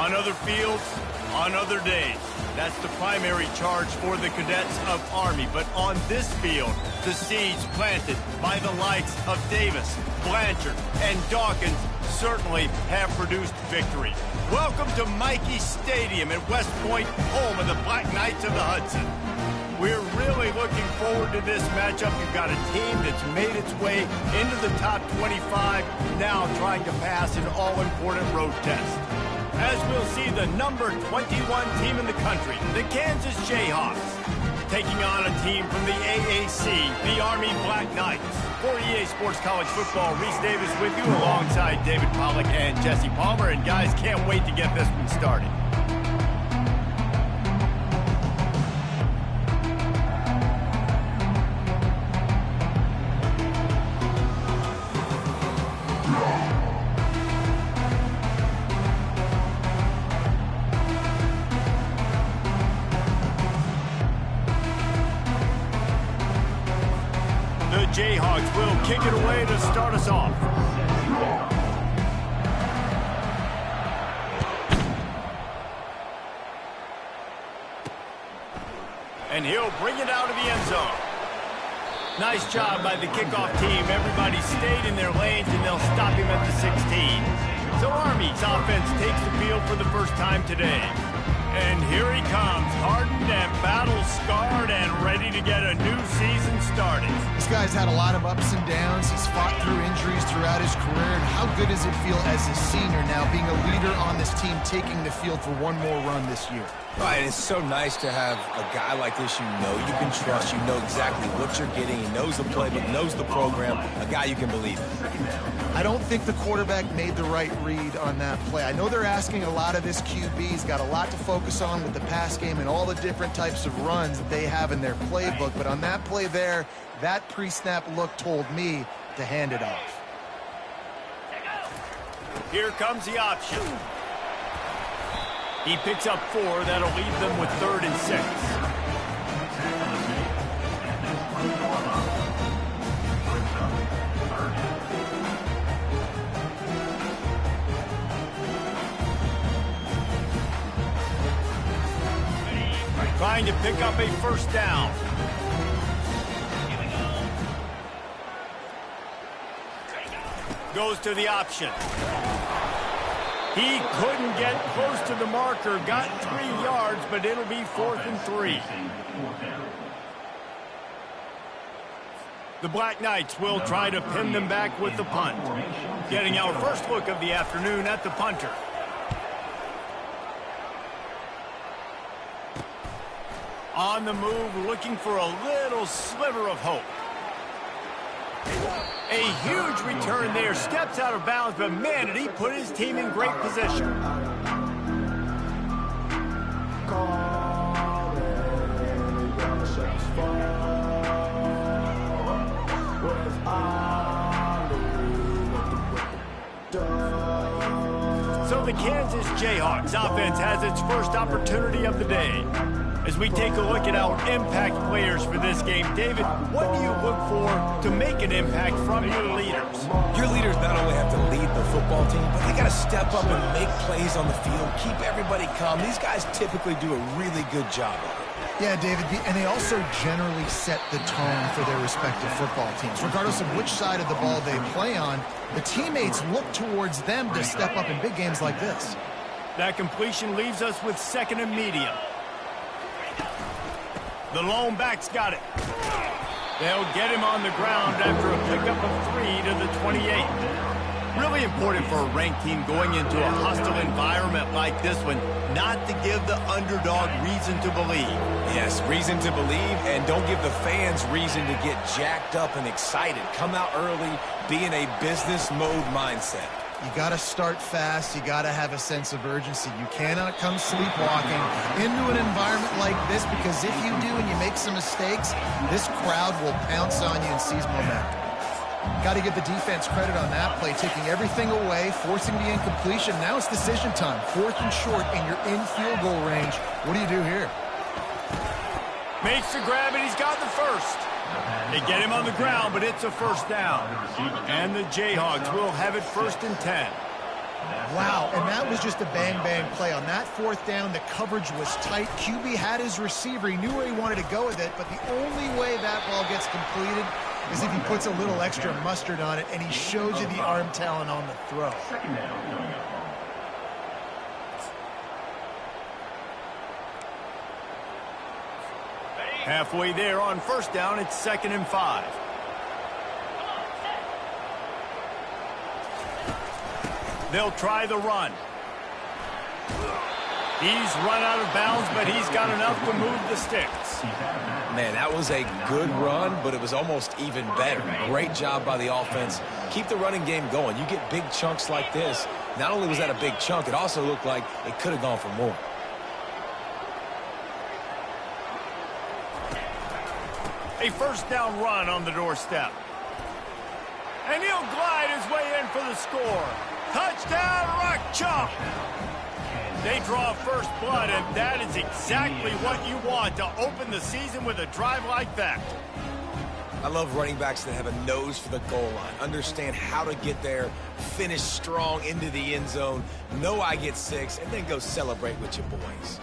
On other fields, on other days. That's the primary charge for the cadets of Army. But on this field, the seeds planted by the likes of Davis, Blanchard, and Dawkins certainly have produced victory. Welcome to Michie Stadium at West Point, home of the Black Knights of the Hudson. We're really looking forward to this matchup. You've got a team that's made its way into the top 25, now trying to pass an all-important road test. As we'll see the number 21 team in the country, the Kansas Jayhawks, taking on a team from the AAC, the Army Black Knights. For EA Sports College Football, Reese Davis with you alongside David Pollack and Jesse Palmer. And guys, can't wait to get this one started. Jayhawks will kick it away to start us off. And he'll bring it out of the end zone. Nice job by the kickoff team. Everybody stayed in their lanes, and they'll stop him at the 16. So Army's offense takes the field for the first time today. And here he comes, hardened and battle-scarred and ready to get a new season started. This guy's had a lot of ups and downs. He's fought through injuries throughout his career. And how good does it feel as a senior now being a leader on this team, taking the field for one more run this year? Right, it's so nice to have a guy like this you know you can trust. You know exactly what you're getting. He knows the playbook, knows the program, a guy you can believe in. I don't think the quarterback made the right read on that play. I know they're asking a lot of this QB. He's got a lot to focus on with the pass game and all the different types of runs that they have in their playbook. But on that play there, that pre-snap look told me to hand it off. Here comes the option. He picks up 4. That'll leave them with 3rd and 6. Trying to pick up a first down. Goes to the option. He couldn't get close to the marker, got 3 yards, but it'll be 4th and 3. The Black Knights will try to pin them back with the punt. Getting our first look of the afternoon at the punter. On the move, looking for a little sliver of hope. A huge return there, steps out of bounds, but man, did he put his team in great position. So the Kansas Jayhawks offense has its first opportunity of the day. As we take a look at our impact players for this game, David, what do you look for to make an impact from your leaders? Your leaders not only have to lead the football team, but they got to step up and make plays on the field, keep everybody calm. These guys typically do a really good job of it. Yeah, David, and they also generally set the tone for their respective football teams. Regardless of which side of the ball they play on, the teammates look towards them to step up in big games like this. That completion leaves us with 2nd and medium. The lone back's got it. They'll get him on the ground after a pickup of 3 to the 28. Really important for a ranked team going into a hostile environment like this one, not to give the underdog reason to believe. Yes, reason to believe, and don't give the fans reason to get jacked up and excited. Come out early, be in a business mode mindset. You got to start fast. You got to have a sense of urgency. You cannot come sleepwalking into an environment like this, because if you do and you make some mistakes, this crowd will pounce on you and seize momentum. Got to give the defense credit on that play, taking everything away, forcing the incompletion. Now it's decision time. 4th and short, and you're in field goal range. What do you do here? Makes the grab, and he's got the first. They get him on the ground, but it's a first down. And the Jayhawks will have it 1st and 10. Wow, and that was just a bang-bang play. On that fourth down, the coverage was tight. QB had his receiver. He knew where he wanted to go with it, but the only way that ball gets completed is if he puts a little extra mustard on it, and he shows you the arm talent on the throw. Halfway there on first down, it's 2nd and 5. They'll try the run. He's run out of bounds, but he's got enough to move the sticks. Man, that was a good run, but it was almost even better. Great job by the offense. Keep the running game going. You get big chunks like this. Not only was that a big chunk, it also looked like it could have gone for more. A first down run on the doorstep. And he'll glide his way in for the score. Touchdown, Rock Chalk! They draw first blood, and that is exactly what you want to open the season with a drive like that. I love running backs that have a nose for the goal line, understand how to get there, finish strong into the end zone, know I get 6, and then go celebrate with your boys.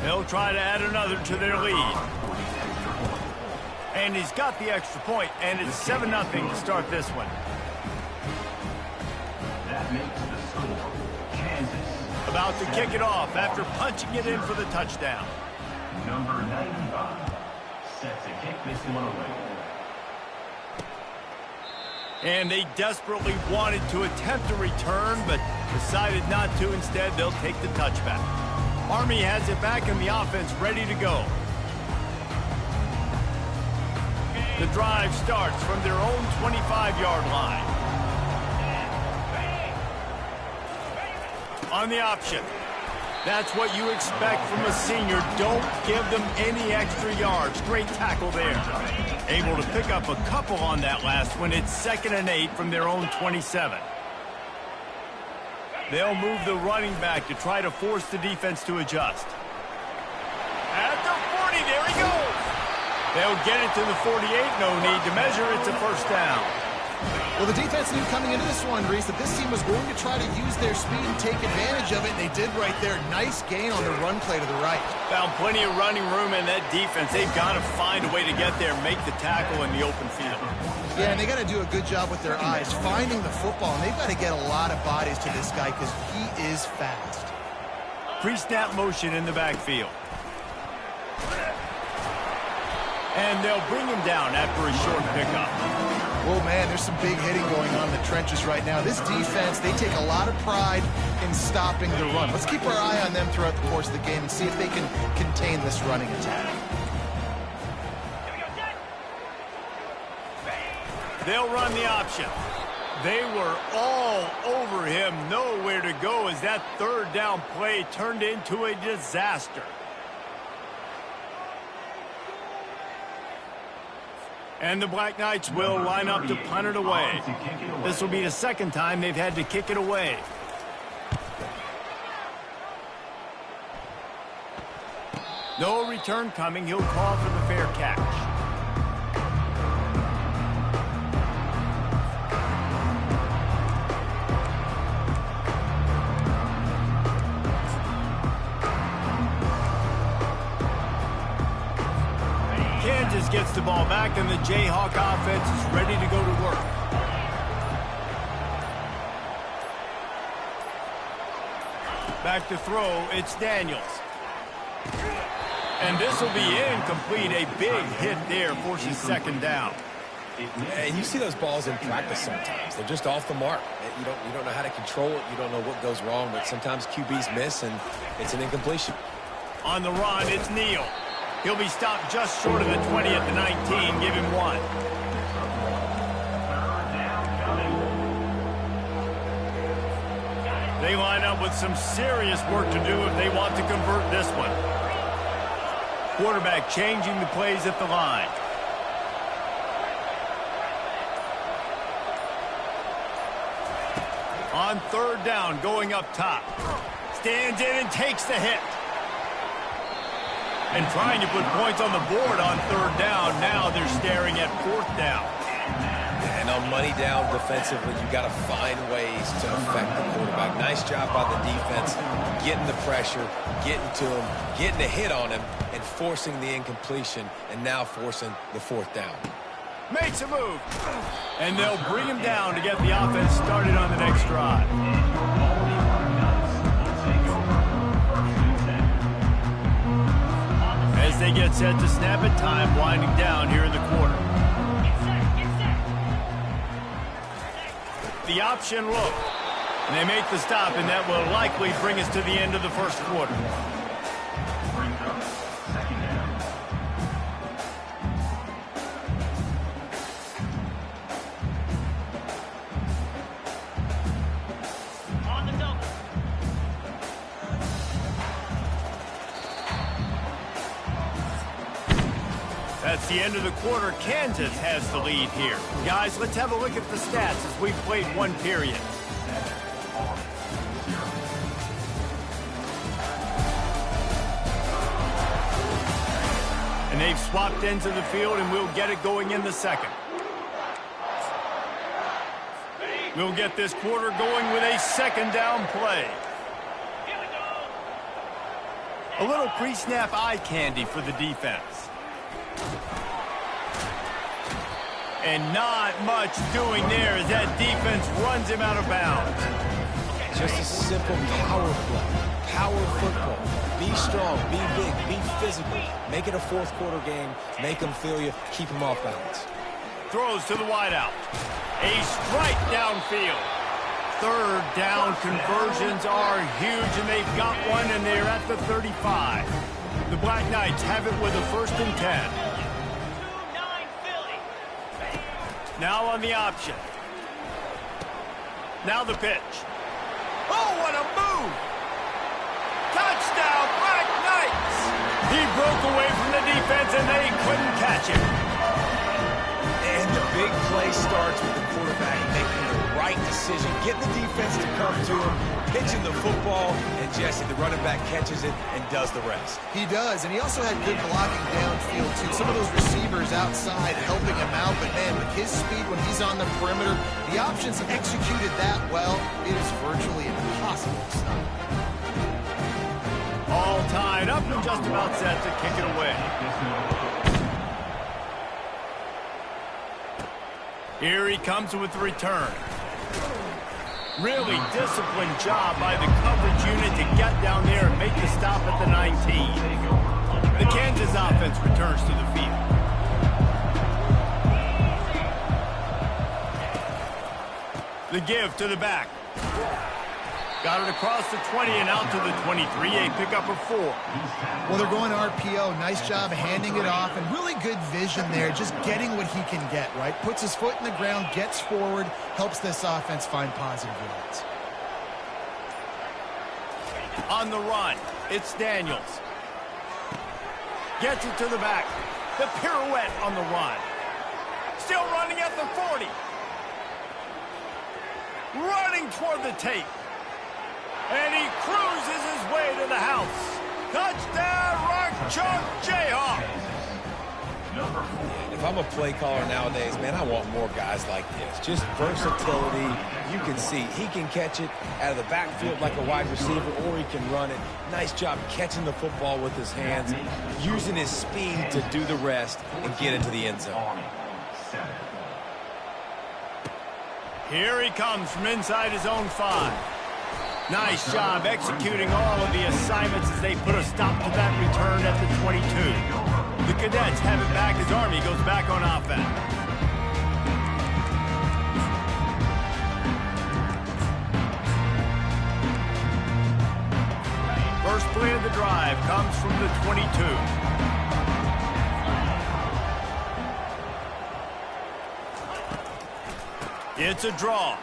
They'll try to add another to their lead. And he's got the extra point, and it's 7-0 to start this one. That makes the score Kansas. About to kick it off after punching it in for the touchdown. Number 95 set to kick this one away. And they desperately wanted to attempt a return, but decided not to. Instead, they'll take the touchback. Army has it back in the offense, ready to go. The drive starts from their own 25-yard line. On the option. That's what you expect from a senior. Don't give them any extra yards. Great tackle there. Able to pick up a couple on that last one. It's 2nd and 8 from their own 27. They'll move the running back to try to force the defense to adjust. At the 40, there he goes. They'll get it to the 48. No need to measure. It's a first down. Well, the defense knew coming into this one, Reese, that this team was going to try to use their speed and take advantage of it, and they did right there. Nice gain on the run play to the right. Found plenty of running room in that defense. They've got to find a way to get there, make the tackle in the open field. Yeah, and they got to do a good job with their eyes, finding the football, and they've got to get a lot of bodies to this guy because he is fast. Pre-snap motion in the backfield. And they'll bring him down after a short pickup. Oh, man, there's some big hitting going on in the trenches right now. This defense, they take a lot of pride in stopping the run. Let's keep our eye on them throughout the course of the game and see if they can contain this running attack. They'll run the option. They were all over him, nowhere to go as that third down play turned into a disaster. And the Black Knights will line up to punt it away. This will be the second time they've had to kick it away. No return coming. He'll call for the fair catch. Kansas gets the ball back, and the Jayhawk offense is ready to go to work. Back to throw, it's Daniels. And this will be incomplete. A big hit there forces 2nd down. And you see those balls in practice sometimes. They're just off the mark. You don't know how to control it. You don't know what goes wrong, but sometimes QBs miss, and it's an incompletion. On the run, it's Neal. He'll be stopped just short of the 20 at the 19. Give him 1. They line up with some serious work to do if they want to convert this one. Quarterback changing the plays at the line. On 3rd down, going up top. Stands in and takes the hit. And trying to put points on the board on 3rd down. Now they're staring at 4th down. And on money down defensively, you got to find ways to affect the quarterback. Nice job by the defense, getting the pressure, getting to him, getting a hit on him, and forcing the incompletion, and now forcing the fourth down. Makes a move. And they'll bring him down to get the offense started on the next drive. As they get set to snap it, time winding down here in the quarter. The option look. And they make the stop, and that will likely bring us to the end of the first quarter. That's the end of the quarter. Kansas has the lead here. Guys, let's have a look at the stats as we've played one period. And they've swapped ends of the field, and we'll get it going in the second. We'll get this quarter going with a second down play. A little pre-snap eye candy for the defense. And not much doing there as that defense runs him out of bounds. Just a simple power play. Power football. Be strong, be big, be physical. Make it a fourth quarter game. Make them feel you. Keep them off balance. Throws to the wideout. A strike downfield. Third down conversions are huge, and they've got one, and they're at the 35. The Black Knights have it with a 1st and 10. Now on the option. Now the pitch. Oh, what a move! Touchdown, Black Knights! He broke away from the defense, and they couldn't catch him. And the big play starts with the quarterback making the right decision, getting the defense to come to him, pitching the football, and Jesse, the running back, catches it and does the rest. He does, and he also had good blocking downfield, too. Some of those receivers outside helping him out, but, man, with his speed when he's on the perimeter, the options executed that well, it is virtually impossible to stop. All tied up and just about set to kick it away. Here he comes with the return. Really disciplined job by the coverage unit to get down there and make the stop at the 19. The Kansas offense returns to the field. The give to the back. Got it across the 20 and out to the 23. A pickup of 4. Well, they're going RPO. Nice job handing it off, and really good vision there, just getting what he can get, right? Puts his foot in the ground, gets forward, helps this offense find positive yards. On the run, it's Daniels. Gets it to the back. The pirouette on the run. Still running at the 40. Running toward the tape. And he cruises his way to the house. Touchdown, Rock Chalk Jayhawks. If I'm a play caller nowadays, man, I want more guys like this. Just versatility. You can see he can catch it out of the backfield like a wide receiver, or he can run it. Nice job catching the football with his hands, using his speed to do the rest and get into the end zone. Here he comes from inside his own 5. Nice job executing all of the assignments as they put a stop to that return at the 22. The Cadets have it back as Army goes back on offense. First play of the drive comes from the 22. It's a draw.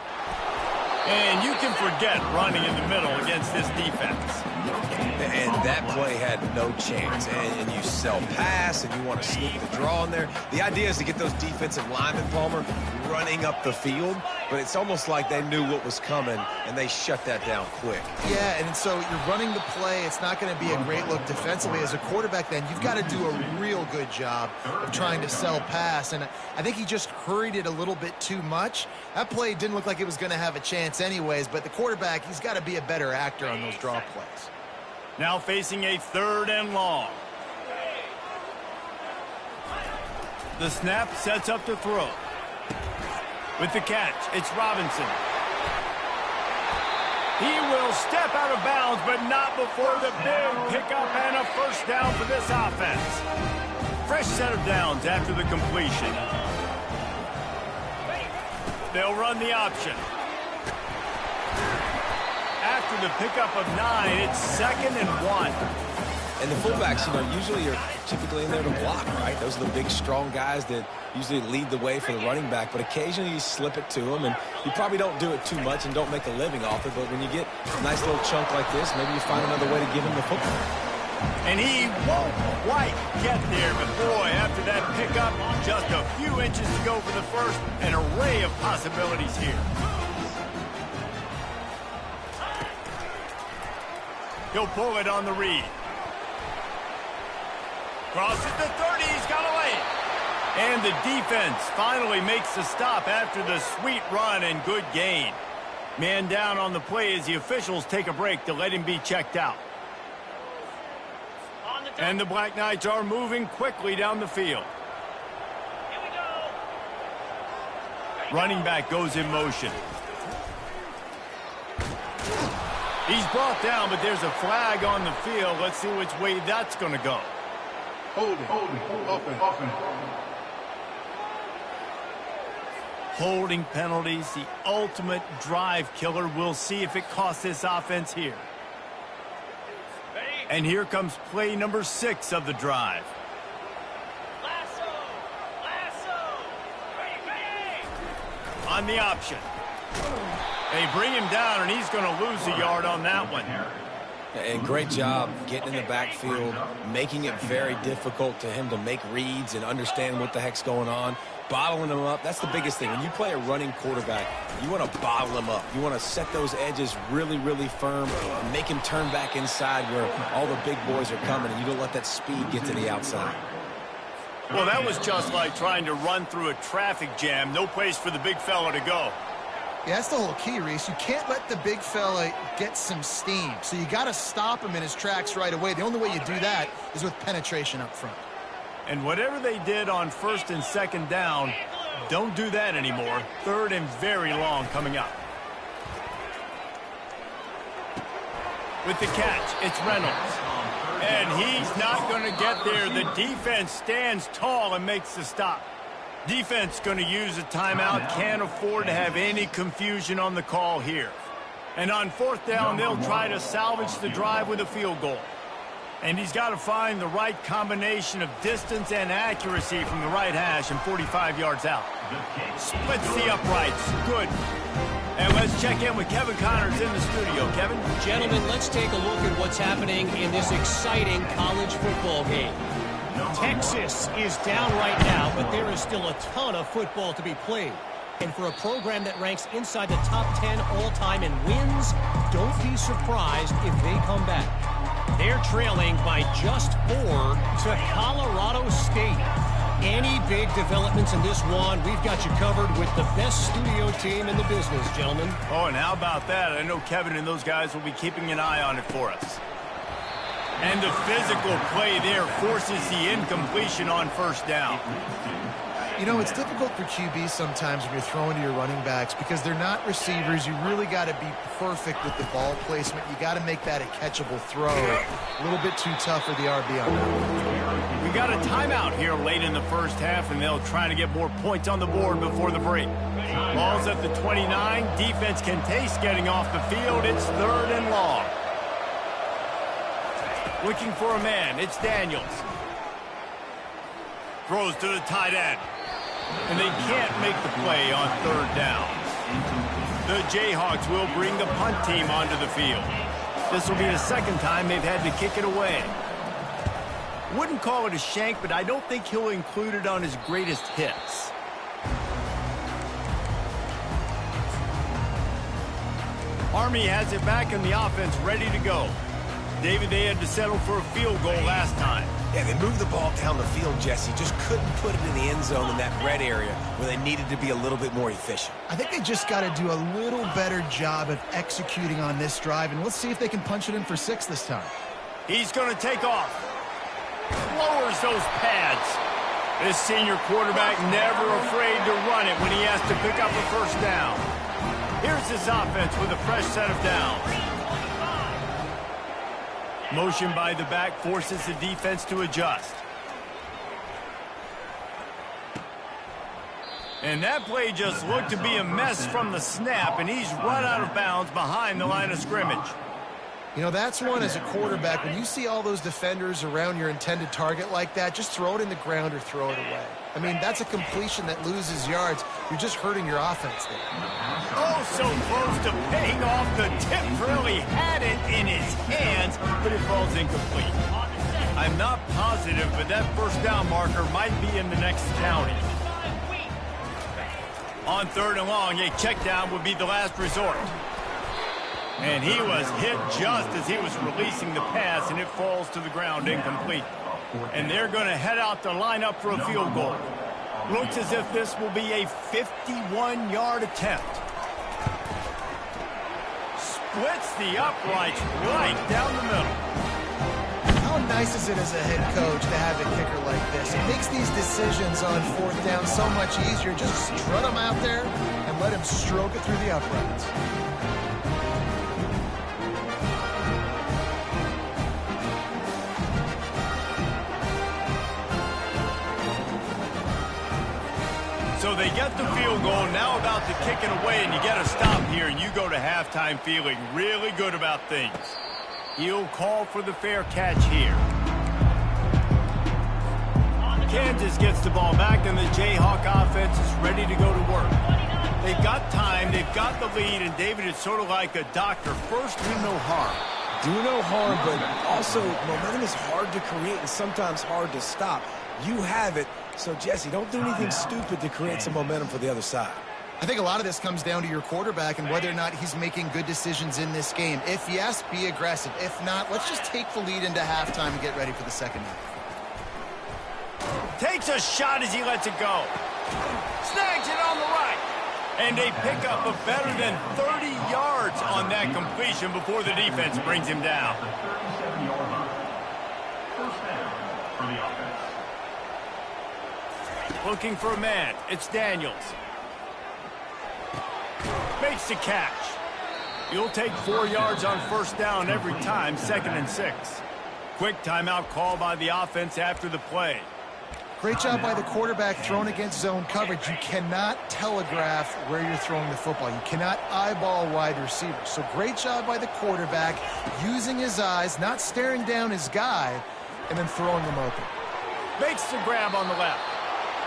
And you can forget running in the middle against this defense. And that play had no chance. And you sell pass, and you want to sneak the draw in there. The idea is to get those defensive linemen, Palmer, running up the field. But it's almost like they knew what was coming, and they shut that down quick. Yeah, and so you're running the play. It's not going to be a great look defensively. As a quarterback, then, you've got to do a real good job of trying to sell pass. And I think he just hurried it a little bit too much. That play didn't look like it was going to have a chance anyways, but the quarterback, he's got to be a better actor on those draw plays. Now facing a 3rd and long. The snap sets up to throw. With the catch, it's Robinson. He will step out of bounds, but not before the big pickup and a first down for this offense. Fresh set of downs after the completion. They'll run the option. After the pickup of 9, it's 2nd and 1. And the fullbacks, usually are typically in there to block, right? Those are the big, strong guys that usually lead the way for the running back. But occasionally you slip it to them, and you probably don't do it too much and don't make a living off it. But when you get a nice little chunk like this, maybe you find another way to give him the football. And he won't quite get there. But, boy, after that pickup, just a few inches to go for the first. An array of possibilities here. He'll pull it on the read. Crosses the 30, he's got a lane. And the defense finally makes the stop after the sweet run and good gain. Man down on the play as the officials take a break to let him be checked out. And the Black Knights are moving quickly down the field. Here we go. Running back goes in motion. He's brought down, but there's a flag on the field. Let's see which way that's going to go. Holding penalties, the ultimate drive killer. We'll see if it costs this offense here. And here comes play number 6 of the drive. Lasso. Ready. On the option. They bring him down, and he's going to lose a yard on that one. And great job getting in the backfield, making it very difficult to him to make reads and understand what the heck's going on, bottling him up. That's the biggest thing. When you play a running quarterback, you want to bottle him up. You want to set those edges really, really firm and make him turn back inside where all the big boys are coming, and you don't let that speed get to the outside. Well, that was just like trying to run through a traffic jam. No place for the big fella to go. Yeah, that's the whole key, Reese. You can't let the big fella get some steam. So you got to stop him in his tracks right away. The only way you do that is with penetration up front. And whatever they did on 1st and 2nd down, don't do that anymore. 3rd and very long coming up. With the catch, it's Reynolds. And he's not going to get there. The defense stands tall and makes the stop. Defense going to use a timeout. Can't afford to have any confusion on the call here. And on 4th down, they'll try to salvage the drive with a field goal. And he's got to find the right combination of distance and accuracy from the right hash and 45 yards out. Splits the uprights. Good. And let's check in with Kevin Connors in the studio. Kevin? Gentlemen, let's take a look at what's happening in this exciting college football game. Texas is down right now, but there is still a ton of football to be played. And for a program that ranks inside the top 10 all-time in wins, don't be surprised if they come back. They're trailing by just 4 to Colorado State. Any big developments in this one, we've got you covered with the best studio team in the business, gentlemen. Oh, and how about that? I know Kevin and those guys will be keeping an eye on it for us. And the physical play there forces the incompletion on 1st down. You know, it's difficult for QBs sometimes when you're throwing to your running backs because they're not receivers. You really got to be perfect with the ball placement. You got to make that a catchable throw. A little bit too tough for the RB on that. We got a timeout here late in the 1st half, and they'll try to get more points on the board before the break. Ball's at the 29. Defense can taste getting off the field. It's 3rd and long. Looking for a man. It's Daniels. Throws to the tight end. And they can't make the play on 3rd down. The Jayhawks will bring the punt team onto the field. This will be the second time they've had to kick it away. Wouldn't call it a shank, but I don't think he'll include it on his greatest hits. Army has it back in the offense, ready to go. David, they had to settle for a field goal last time. Yeah, they moved the ball down the field, Jesse. Just couldn't put it in the end zone in that red area where they needed to be a little bit more efficient. I think they just got to do a little better job of executing on this drive, and let's see if they can punch it in for 6 this time. He's going to take off. Lowers those pads. This senior quarterback never afraid to run it when he has to pick up a first down. Here's his offense with a fresh set of downs. Motion by the back forces the defense to adjust. And that play just looked to be a mess from the snap, and he's run out of bounds behind the line of scrimmage. You know, that's one as a quarterback. When you see all those defenders around your intended target like that, just throw it in the ground or throw it away. I mean, that's a completion that loses yards. You're just hurting your offense there. Oh, so close to paying off. The tip really had it in his hands, but it falls incomplete. I'm not positive, but that first down marker might be in the next county. On 3rd and long, a check down would be the last resort. And he was hit just as he was releasing the pass, and it falls to the ground incomplete. And they're going to head out to line up for a field goal. Looks as if this will be a 51-yard attempt. Splits the uprights right down the middle. How nice is it as a head coach to have a kicker like this? It makes these decisions on 4th down so much easier. Just strut him out there and let him stroke it through the uprights. So they get the field goal, now about to kick it away, and you get a stop here, and you go to halftime feeling really good about things. He'll call for the fair catch here. Kansas gets the ball back, and the Jayhawk offense is ready to go to work. They've got time, they've got the lead, and David is sort of like a doctor. First, do no harm. Do no harm, but also momentum is hard to create and sometimes hard to stop. You have it. So, Jesse, don't do anything stupid to create some momentum for the other side. I think a lot of this comes down to your quarterback and whether or not he's making good decisions in this game. If yes, be aggressive. If not, let's just take the lead into halftime and get ready for the second half. Takes a shot as he lets it go. Snags it on the right. And they pick up a better than 30 yards on that completion before the defense brings him down. First down for the offense. Looking for a man. It's Daniels. Makes the catch. You'll take 4 yards on first down every time, 2nd and 6. Quick timeout call by the offense after the play. Great job by the quarterback thrown against zone coverage. You cannot telegraph where you're throwing the football. You cannot eyeball wide receivers. So great job by the quarterback using his eyes, not staring down his guy, and then throwing him open. Makes the grab on the left.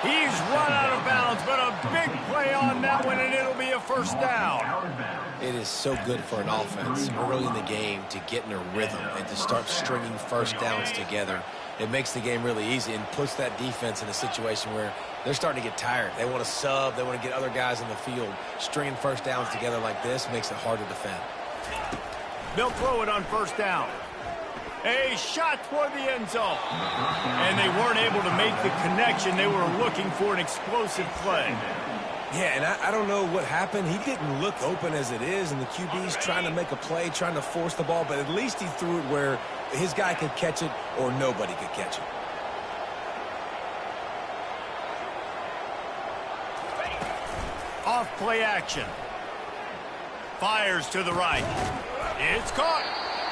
He's run out of bounds, but a big play on that one, and it'll be a first down. It is so good for an offense early in the game to get in a rhythm and to start stringing first downs together. It makes the game really easy and puts that defense in a situation where they're starting to get tired. They want to sub. They want to get other guys in the field. Stringing first downs together like this makes it hard to defend. They'll throw it on first down. A shot toward the end zone. And they weren't able to make the connection. They were looking for an explosive play. Yeah, and I don't know what happened. He didn't look open as it is, and the QB's trying to make a play, trying to force the ball, but at least he threw it where his guy could catch it or nobody could catch it. Off play action. Fires to the right. It's caught.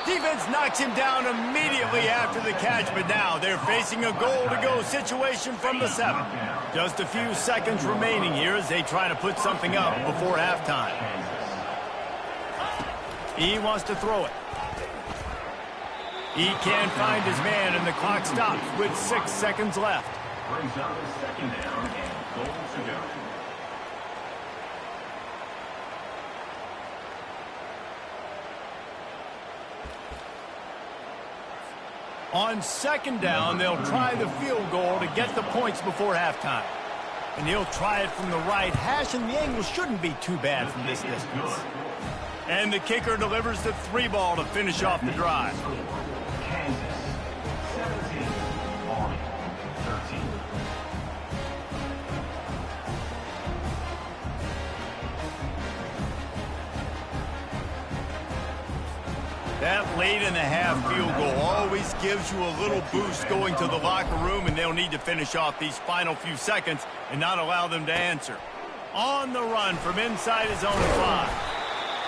Defense knocks him down immediately after the catch, but now they're facing a goal-to-go situation from the 7. Just a few seconds remaining here as they try to put something up before halftime. He wants to throw it. He can't find his man, and the clock stops with 6 seconds left. Brings up the second down and goal to go. On second down, they'll try the field goal to get the points before halftime. And he'll try it from the right hash, and the angle shouldn't be too bad from this distance. And the kicker delivers the 3-ball to finish off the drive. Kansas 17, Army 13. That late-in-the-half field goal always gives you a little boost going to the locker room, and they'll need to finish off these final few seconds and not allow them to answer. On the run from inside his own 5.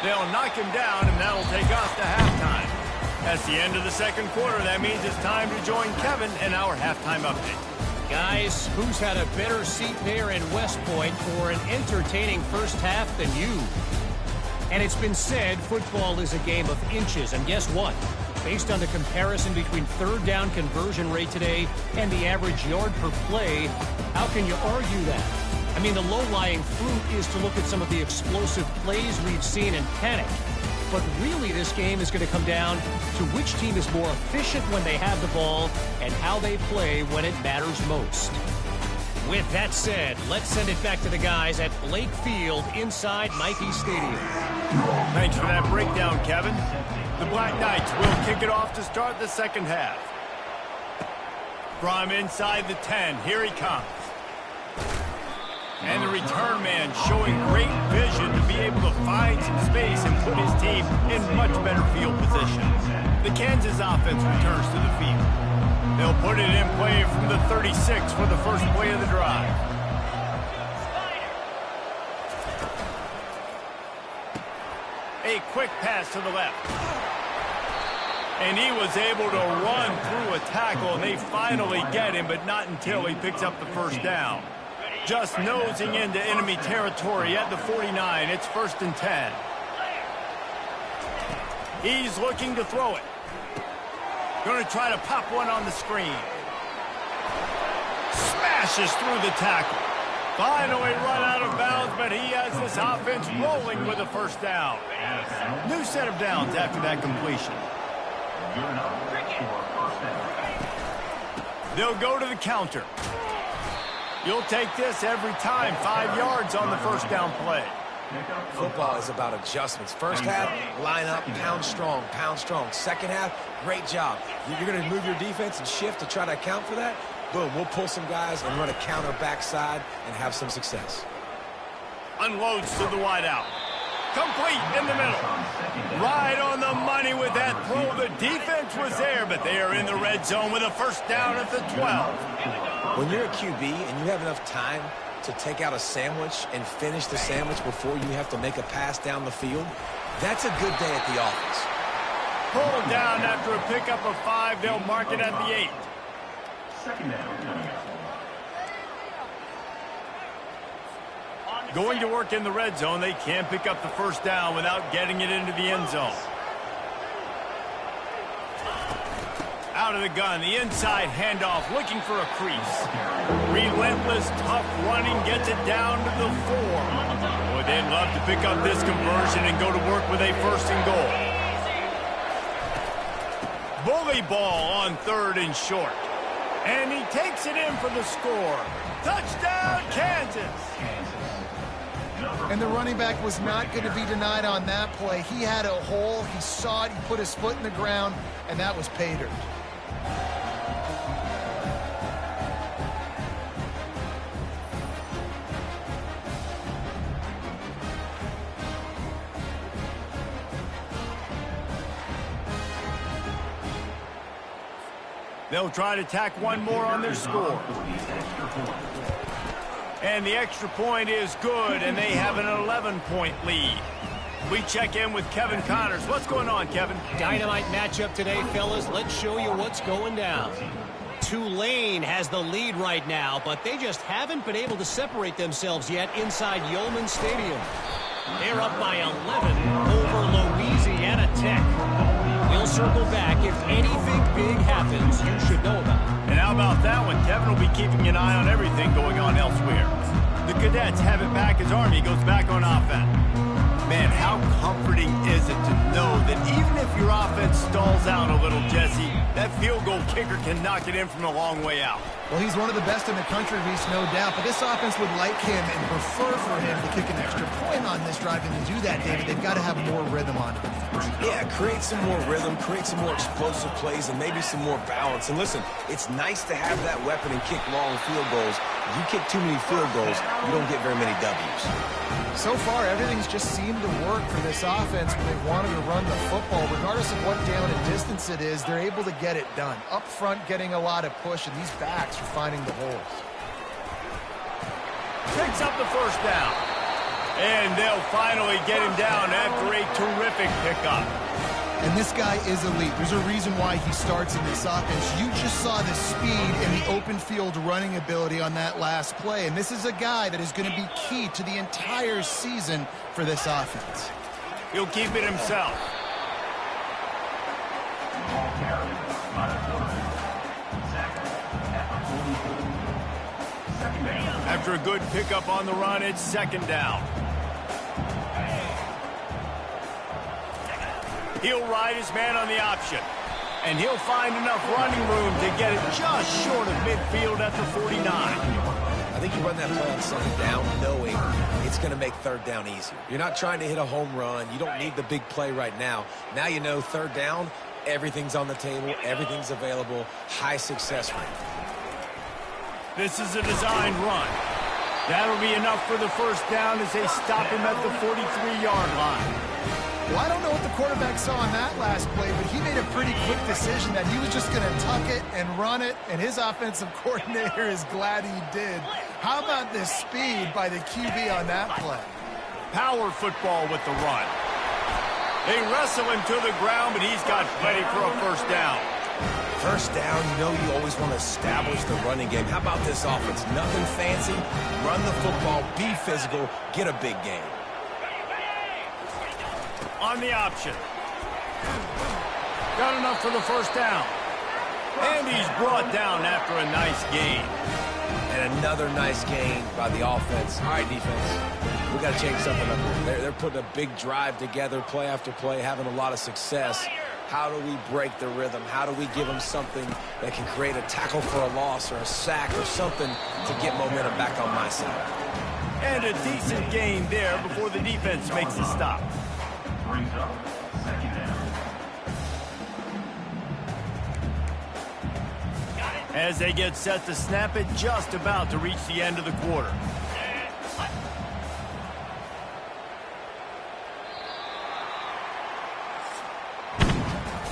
They'll knock him down, and that'll take us to halftime. That's the end of the second quarter. That means it's time to join Kevin in our halftime update. Guys, who's had a better seat there in West Point for an entertaining first half than you? And it's been said football is a game of inches, and guess what? Based on the comparison between third down conversion rate today and the average yard per play, how can you argue that? I mean, the low-lying fruit is to look at some of the explosive plays we've seen and panic. But really, this game is going to come down to which team is more efficient when they have the ball and how they play when it matters most. With that said, let's send it back to the guys at Blake Field inside Michie Stadium. Thanks for that breakdown, Kevin. The Black Knights will kick it off to start the second half. From inside the 10, here he comes. And the return man showing great vision to be able to find some space and put his team in much better field position. The Kansas offense returns to the field. They'll put it in play from the 36 for the first play of the drive. A quick pass to the left. And he was able to run through a tackle, and they finally get him, but not until he picks up the first down. Just nosing into enemy territory at the 49. It's 1st and 10. He's looking to throw it. Going to try to pop one on the screen. Smashes through the tackle. Finally run out of bounds, but he has this offense rolling with a first down. New set of downs after that completion. They'll go to the counter. You'll take this every time. 5 yards on the first down play. Football is about adjustments. First half, line up, pound strong, pound strong. Second half, great job. You're going to move your defense and shift to try to account for that. Boom, we'll pull some guys and run a counter backside and have some success. Unloads to the wideout. Complete in the middle. Right on the money with that throw. The defense was there, but they are in the red zone with a first down at the 12. When you're a QB and you have enough time to take out a sandwich and finish the sandwich before you have to make a pass down the field, that's a good day at the office. Pulled down after a pickup of 5. They'll mark it at the 8. Second down. Going to work in the red zone. They can't pick up the first down without getting it into the end zone. Out of the gun, the inside handoff, looking for a crease. Relentless, tough running, gets it down to the 4. Boy, they'd love to pick up this conversion and go to work with a 1st and goal. Bully ball on 3rd and short. And he takes it in for the score. Touchdown, Kansas! And the running back was not going to be denied on that play. He had a hole, he saw it, he put his foot in the ground, and that was pay dirt. They'll try to tack one more on their score. And the extra point is good, and they have an 11-point lead. We check in with Kevin Connors. What's going on, Kevin? Dynamite matchup today, fellas. Let's show you what's going down. Tulane has the lead right now, but they just haven't been able to separate themselves yet inside Yulman Stadium. They're up by 11 over Louisiana Tech. We'll circle back if anything big happens you should know about. And how about that one? Kevin will be keeping an eye on everything going on elsewhere. The Cadets have it back as Army goes back on offense. Man, how comforting is it to know that even if your offense stalls out a little, Jesse, that field goal kicker can knock it in from a long way out. Well, he's one of the best in the country, Reese, no doubt. But this offense would like him and prefer for him to kick an extra point on this drive. And to do that, David, they've got to have more rhythm on it. Yeah, create some more rhythm, create some more explosive plays, and maybe some more balance. And listen, it's nice to have that weapon and kick long field goals. If you kick too many field goals, you don't get very many W's. So far, everything's just seemed to work for this offense when they wanted to run the football. Regardless of what down and distance it is, they're able to get it done. Up front, getting a lot of push, and these backs are finding the holes. Picks up the first down. And they'll finally get him down after a terrific pickup. And this guy is elite. There's a reason why he starts in this offense. You just saw the speed and the open field running ability on that last play. And this is a guy that is going to be key to the entire season for this offense. He'll keep it himself. After a good pickup on the run, it's second down. He'll ride his man on the option. And he'll find enough running room to get it just short of midfield at the 49. I think you run that play on second down knowing it's going to make third down easier. You're not trying to hit a home run. You don't need the big play right now. Now you know third down, everything's on the table, everything's available, high success rate. This is a designed run. That'll be enough for the first down as they stop him at the 43-yard line. Well, I don't know what the quarterback saw on that last play, but he made a pretty quick decision that he was just going to tuck it and run it, and his offensive coordinator is glad he did. How about the speed by the QB on that play? Power football with the run. They wrestle him to the ground, but he's got plenty for a first down. First down, you know you always want to establish the running game. How about this offense? Nothing fancy. Run the football, be physical, get a big game. On the option. Got enough for the first down. And he's brought down after a nice gain. And another nice gain by the offense. All right, defense, we got to change something up here. They're putting a big drive together, play after play, having a lot of success. How do we break the rhythm? How do we give them something that can create a tackle for a loss or a sack or something to get momentum back on my side? And a decent gain there before the defense makes a stop. Brings up second down. As they get set to snap it, just about to reach the end of the quarter.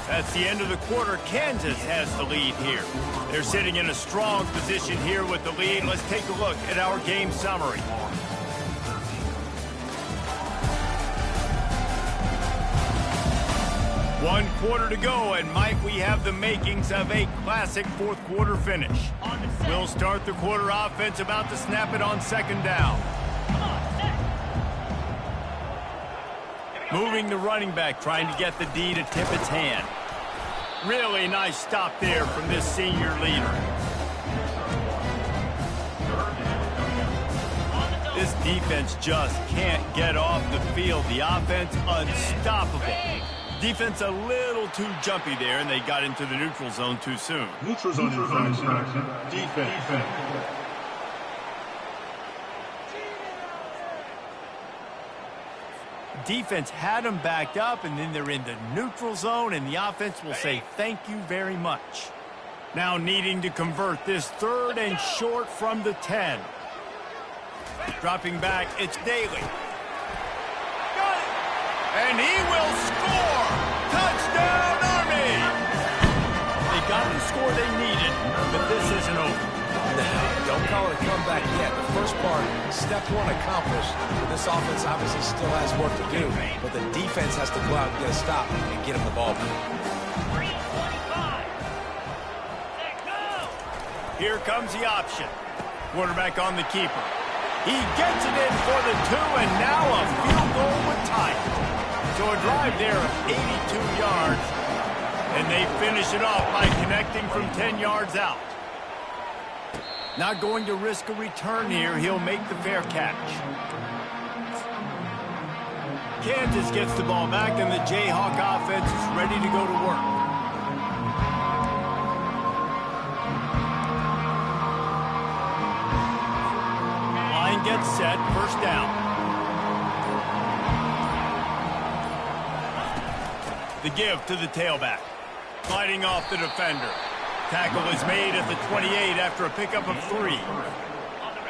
That's the end of the quarter. Kansas has the lead here. They're sitting in a strong position here with the lead. Let's take a look at our game summary. One quarter to go, and Mike, we have the makings of a classic fourth quarter finish. We'll start the quarter offense, about to snap it on second down. Moving the running back, trying to get the D to tip its hand. Really nice stop there from this senior leader. This defense just can't get off the field. The offense unstoppable. Defense a little too jumpy there, and they got into the neutral zone too soon. Neutral zone infraction. Defense. Defense had them backed up, and then they're in the neutral zone, and the offense will say thank you very much. Now needing to convert this third and short from the 10. Dropping back, it's Daly. And he will score! Touchdown, Army! They got the score they needed, but this isn't over. No, don't call it a comeback yet. The first part, step one accomplished. This offense obviously still has work to do, but the defense has to go out and get a stop and get him the ball back. 3:25. Here comes the option. Quarterback on the keeper. He gets it in for the 2, and now a field goal would tie it. So a drive there of 82 yards, and they finish it off by connecting from 10 yards out. Not going to risk a return here. He'll make the fair catch. Kansas gets the ball back, and the Jayhawk offense is ready to go to work. Line gets set, first down. The give to the tailback. Sliding off the defender. Tackle is made at the 28 after a pickup of 3.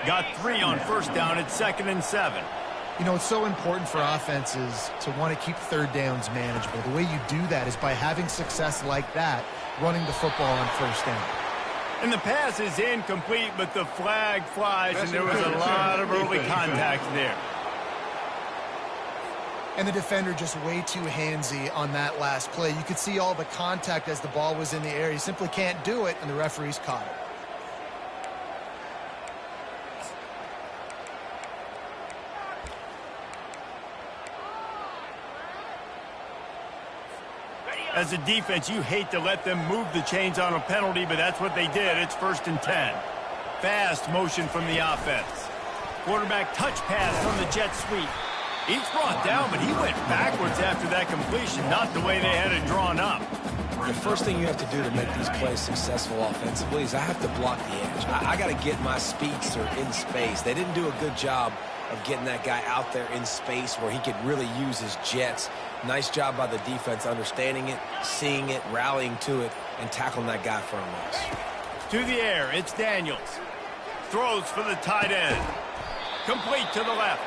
Got 3 on first down at 2nd and 7. You know, it's so important for offenses to want to keep third downs manageable. The way you do that is by having success like that, running the football on first down. And the pass is incomplete, but the flag flies, and there was a lot of early contact there. And the defender just way too handsy on that last play. You could see all the contact as the ball was in the air. He simply can't do it, and the referees caught it. As a defense, you hate to let them move the chains on a penalty, but that's what they did. It's 1st and 10. Fast motion from the offense. Quarterback touch pass on the jet sweep. He's brought down, but he went backwards after that completion, not the way they had it drawn up. The first thing you have to do to make these plays successful offensively is I have to block the edge. I got to get my speedster in space. They didn't do a good job of getting that guy out there in space where he could really use his jets. Nice job by the defense understanding it, seeing it, rallying to it, and tackling that guy for a loss. To the air, it's Daniels. Throws for the tight end. Complete to the left.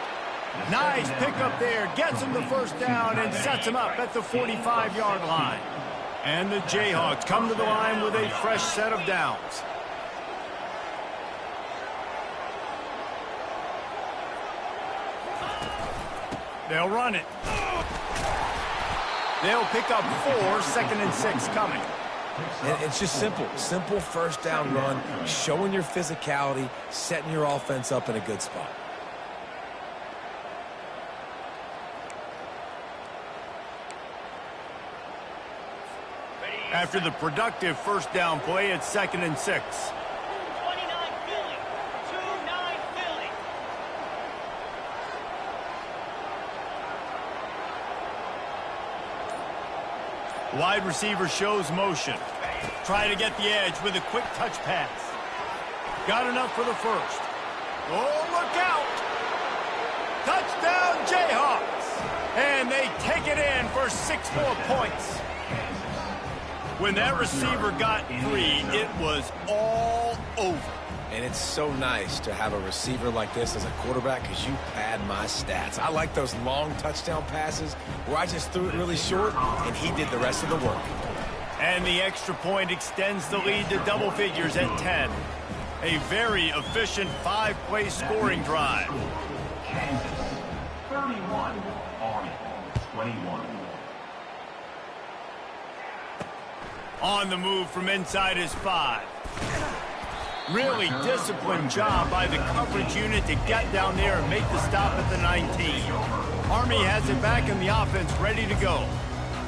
Nice pickup there. Gets him the first down and sets him up at the 45-yard line. And the Jayhawks come to the line with a fresh set of downs. They'll run it. They'll pick up 4, 2nd and 6 coming. And it's just simple. Simple first down run, showing your physicality, setting your offense up in a good spot. After the productive first down play, it's 2nd and 6. 29 Philly. 2-9 Philly. Wide receiver shows motion. Try to get the edge with a quick touch pass. Got enough for the first. Oh, look out! Touchdown, Jayhawks! And they take it in for 6 more points. When that receiver got 3, it was all over. And it's so nice to have a receiver like this as a quarterback because you pad my stats. I like those long touchdown passes where I just threw it really short and he did the rest of the work. And the extra point extends the lead to double figures at 10. A very efficient 5-play scoring drive. Kansas 31, Army 21. On the move from inside his 5. Really disciplined job by the coverage unit to get down there and make the stop at the 19. Army has it back in the offense ready to go.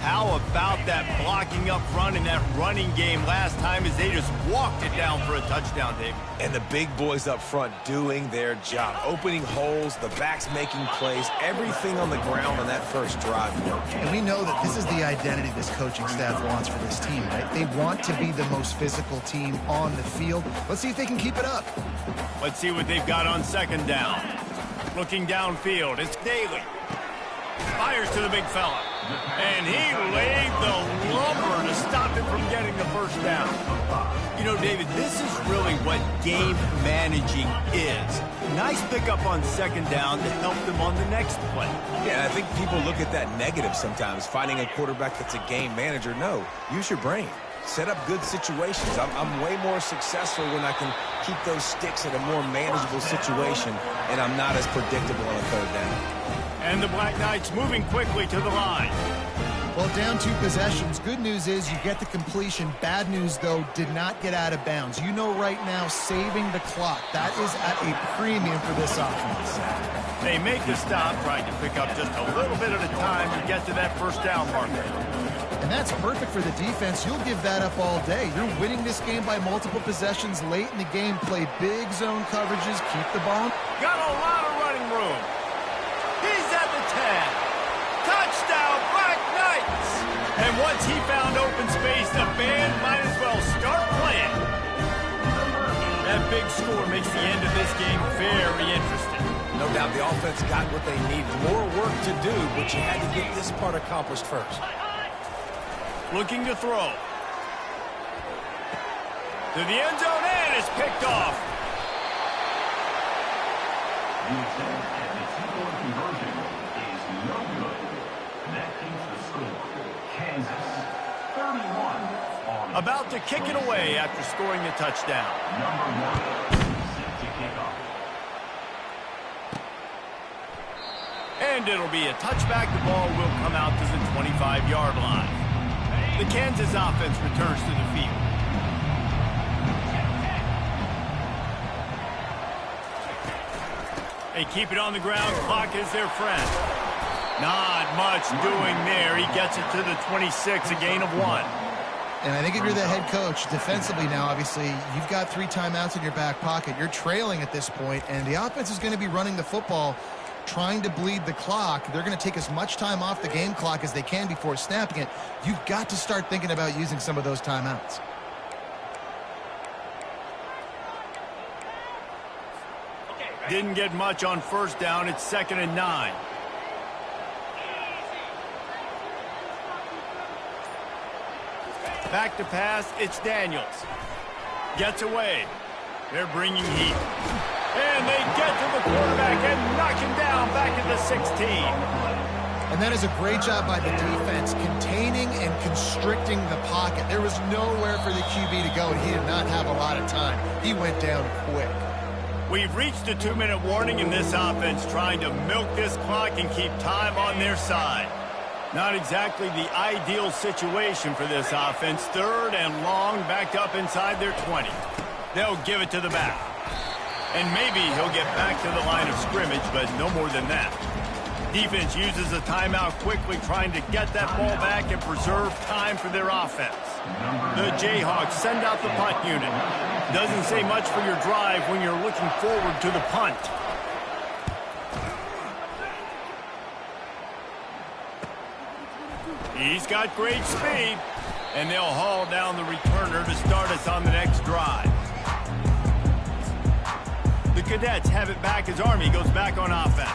How about that blocking up front in that running game last time as they just walked it down for a touchdown, Dave? And the big boys up front doing their job. Opening holes, the backs making plays, everything on the ground on that first drive. And we know that this is the identity this coaching staff wants for this team, right? They want to be the most physical team on the field. Let's see if they can keep it up. Let's see what they've got on 2nd down. Looking downfield, it's Daly. Fires to the big fella. And he laid the lumber to stop him from getting the first down. You know, David, this is really what game managing is. Nice pickup on 2nd down to help them on the next play. Yeah, I think people look at that negative sometimes, finding a quarterback that's a game manager. No, use your brain. Set up good situations. I'm way more successful when I can keep those sticks in a more manageable situation, and I'm not as predictable on a 3rd down. And the Black Knights moving quickly to the line. Well, down 2 possessions. Good news is you get the completion. Bad news, though, did not get out of bounds. You know right now, saving the clock. That is at a premium for this offense. They make the stop, trying to pick up just a little bit at a time to get to that first down marker. And that's perfect for the defense. You'll give that up all day. You're winning this game by multiple possessions late in the game. Play big zone coverages. Keep the ball. Got a lot of running room. He's at the 10. Touchdown, Black Knights! And once he found open space, the band might as well start playing. That big score makes the end of this game very interesting. No doubt the offense got what they needed. More work to do, but you had to get this part accomplished first. Looking to throw. To the end zone, and it's picked off. The attempt at the two-point conversion is no good. That keeps the score. Kansas, 31. About to kick it away after scoring the touchdown. Number 1, set to kick off. And it'll be a touchback. The ball will come out to the 25-yard line. The Kansas offense returns to the field. They keep it on the ground. Clock is their friend. Not much doing there. He gets it to the 26, a gain of 1. And I think if you're the head coach, defensively now, obviously, you've got 3 timeouts in your back pocket. You're trailing at this point, and the offense is going to be running the football, trying to bleed the clock. They're going to take as much time off the game clock as they can before snapping it. You've got to start thinking about using some of those timeouts. Didn't get much on first down. It's 2nd and 9. Back to pass. It's Daniels. Gets away. They're bringing heat. And they get to the quarterback and knock him down back at the 16. And that is a great job by the defense, containing and constricting the pocket. There was nowhere for the QB to go, and he did not have a lot of time. He went down quick. We've reached a 2-minute warning in this offense, trying to milk this clock and keep time on their side. Not exactly the ideal situation for this offense. 3rd and long, backed up inside their 20. They'll give it to the back. And maybe he'll get back to the line of scrimmage, but no more than that. Defense uses a timeout quickly, trying to get that ball back and preserve time for their offense. The Jayhawks send out the punt unit. Doesn't say much for your drive when you're looking forward to the punt. He's got great speed, and they'll haul down the returner to start us on the next drive. The Cadets have it back as Army goes back on offense.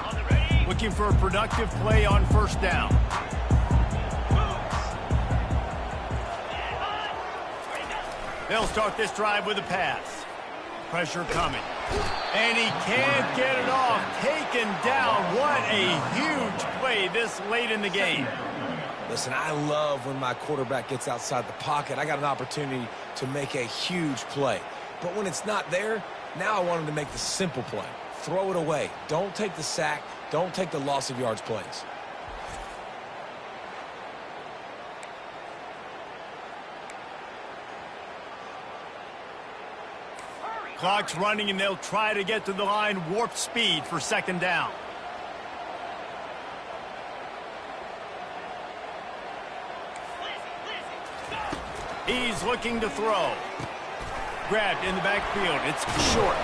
Looking for a productive play on first down. They'll start this drive with a pass. Pressure coming. And he can't get it off. Taken down. What a huge play this late in the game. Listen, I love when my quarterback gets outside the pocket. I got an opportunity to make a huge play. But when it's not there, now I want him to make the simple play. Throw it away. Don't take the sack. Don't take the loss of yards plays. Clock's running, and they'll try to get to the line. Warp speed for 2nd down. He's looking to throw. Grabbed in the backfield. It's short.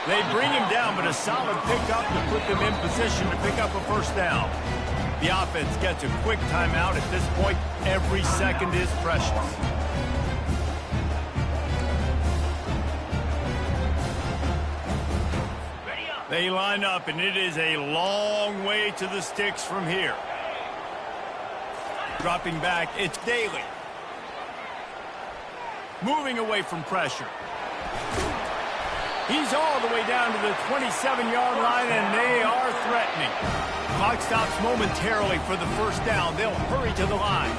They bring him down, but a solid pickup to put them in position to pick up a first down. The offense gets a quick timeout. At this point, every second is precious. They line up, and it is a long way to the sticks from here. Dropping back, it's Daly. Moving away from pressure. He's all the way down to the 27-yard line, and they are threatening. Clock stops momentarily for the first down. They'll hurry to the line.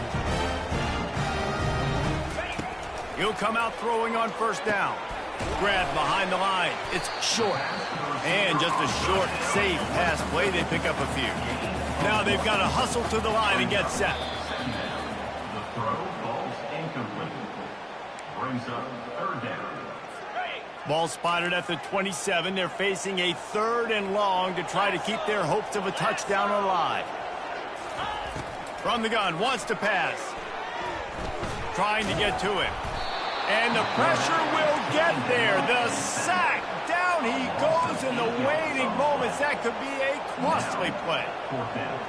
He'll come out throwing on first down. Grabbed behind the line. It's short. And just a short, safe pass play. They pick up a few. Now they've got to hustle to the line and get set. The throw falls incomplete. Brings up 3rd down. Ball spotted at the 27. They're facing a 3rd and long to try to keep their hopes of a touchdown alive. From the gun, wants to pass. Trying to get to it. And the pressure will get there. The sack. Down he goes in the waiting moments. That could be a costly play. 4th down.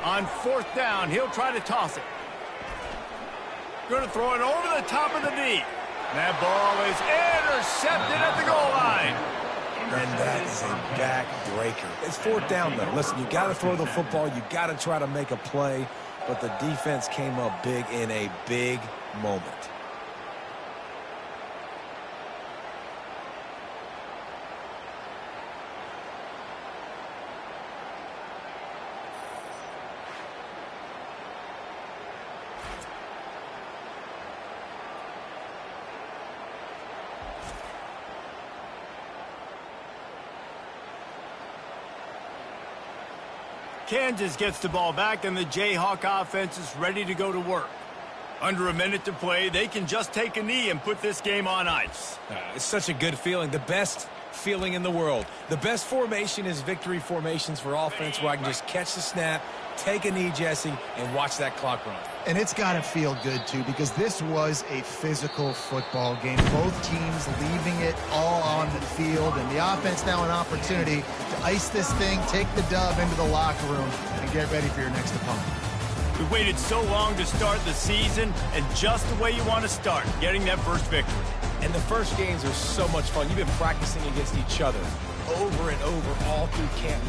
On 4th down, he'll try to toss it. Going to throw it over the top of the knee. That ball is intercepted at the goal line. And that is a back-breaker. It's 4th down, though. Listen, you got to throw the football. You got to try to make a play. But the defense came up big in a big moment. Kansas gets the ball back, and the Jayhawk offense is ready to go to work. Under a minute to play, they can just take a knee and put this game on ice. It's such a good feeling, the best feeling in the world. The best formation is victory formations for offense, where I can just catch the snap, take a knee, Jesse, and watch that clock run. And it's got to feel good, too, because this was a physical football game. Both teams leaving it all on the field, and the offense now an opportunity to ice this thing, take the dub into the locker room, and get ready for your next opponent. We waited so long to start the season, and just the way you want to start, getting that first victory. And the first games are so much fun. You've been practicing against each other over and over all through camp.